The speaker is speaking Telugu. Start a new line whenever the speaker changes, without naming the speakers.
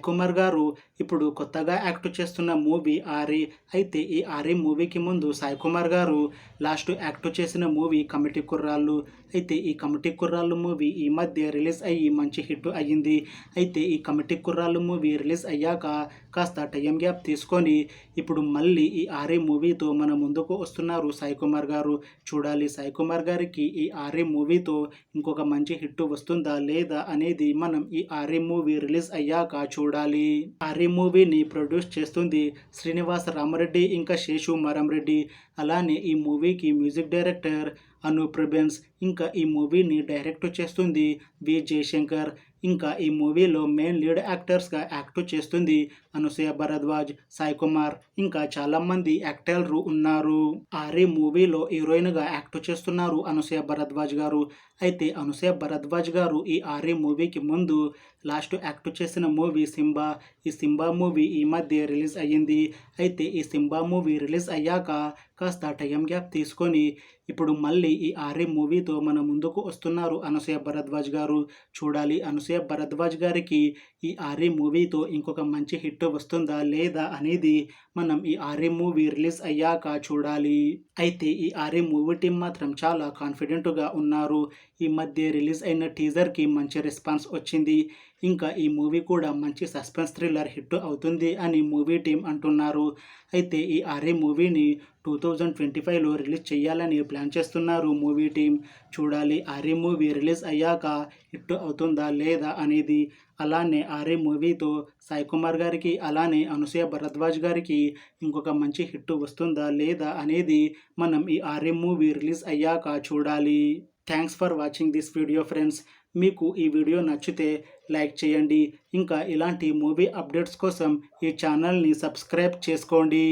కుమార్ గారు ఇప్పుడు కొత్తగా యాక్ట్ చేస్తున్న మూవీ 'ఆరి'. అయితే ఈ 'ఆరి' మూవీకి ముందు సాయి కుమార్ గారు లాస్ట్ యాక్ట్ చేసిన మూవీ 'కమిటీ కుర్రాళ్ళు'. అయితే ఈ 'కమిటీ కుర్రాళ్ళు' మూవీ ఈ మధ్య రిలీజ్ అయ్యి మంచి హిట్ అయ్యింది. అయితే ఈ 'కమిటీ కుర్రాళ్ళు' మూవీ రిలీజ్ అయ్యాక కాస్త టైం గ్యాప్ తీసుకొని ఇప్పుడు మళ్ళీ ఈ 'ఆరి' మూవీతో మన ముందుకు వస్తున్నారు సాయి కుమార్ గారు. చూడాలి సాయి కుమార్ గారికి ఈ 'ఆరి' మూవీతో ఇంకొక మంచి హిట్ వస్తుందా లేదా అనేది మనం ఈ 'ఆరి' మూవీ రిలీజ్ అయ్యాక చూడాలి. 'ఆరి' మూవీని ప్రొడ్యూస్ చేస్తుంది శ్రీనివాస రామరెడ్డి ఇంకా శేషు మరంరెడ్డి. అలానే ఈ మూవీకి మ్యూజిక్ డైరెక్టర్ అనూప్ రూబెన్స్. ఇంకా ఈ మూవీని డైరెక్ట్ చేస్తుంది వి జయశంకర్. ఇంకా ఈ మూవీలో మెయిన్ లీడ్ యాక్టర్స్గా యాక్ట్ చేస్తుంది అనసూయ భరద్వాజ్, సాయి కుమార్ ఇంకా చాలామంది యాక్టర్లు ఉన్నారు. 'ఆరి' మూవీలో హీరోయిన్గా యాక్ట్ చేస్తున్నారు అనసూయ భరద్వాజ్ గారు. అయితే అనసూయ భరద్వాజ్ గారు ఈ 'ఆరి' మూవీకి ముందు లాస్ట్ యాక్ట్ చేసిన మూవీ 'సింబా'. ఈ 'సింబా' మూవీ ఈ మధ్య రిలీజ్ అయ్యింది. అయితే ఈ 'సింబా' మూవీ రిలీజ్ అయ్యాక కాస్త టైం గ్యాప్ తీసుకొని ఇప్పుడు మళ్ళీ ఈ 'ఆరి' మూవీతో మన ముందుకు వస్తున్నారు అనసూయ భరద్వాజ్ గారు. చూడాలి అనసూయ భరద్వాజ్ గారికి ఈ 'ఆరి' మూవీతో ఇంకొక మంచి హిట్ వస్తుందా లేదా అనేది మనం ఈ 'ఆరి' మూవీ రిలీజ్ అయ్యాక చూడాలి. అయితే ఈ 'ఆరి' మూవీ టీం మాత్రం చాలా కాన్ఫిడెంట్గా ఉన్నారు. ఈ మధ్య రిలీజ్ అయిన టీజర్కి మంచి రెస్పాన్స్ వచ్చింది. ఇంకా ఈ మూవీ కూడా మంచి సస్పెన్స్ థ్రిల్లర్ హిట్ అవుతుంది అని మూవీ టీం అంటున్నారు. అయితే ఈ 'ఆరి' మూవీని 2025లో రిలీజ్ చేయాలని ప్లాన్ చేస్తున్నారు మూవీ టీం. చూడాలి 'ఆరి' మూవీ రిలీజ్ అయ్యాక హిట్ అవుతుందా లేదా అనేది. అలానే 'ఆరి' మూవీతో సాయి కుమార్ గారికి అలానే అనసూయ భరద్వాజ్ గారికి ఇంకొక మంచి హిట్ వస్తుందా లేదా అనేది మనం ఈ 'ఆరి' మూవీ రిలీజ్ అయ్యాక చూడాలి. Thanks for watching this video friends. మీకు ఈ వీడియో నచ్చితే లైక్ చేయండి. ఇంకా ఇలాంటి మూవీ అప్డేట్స్ కోసం ఈ ఛానల్ని సబ్స్క్రైబ్ చేసుకోండి.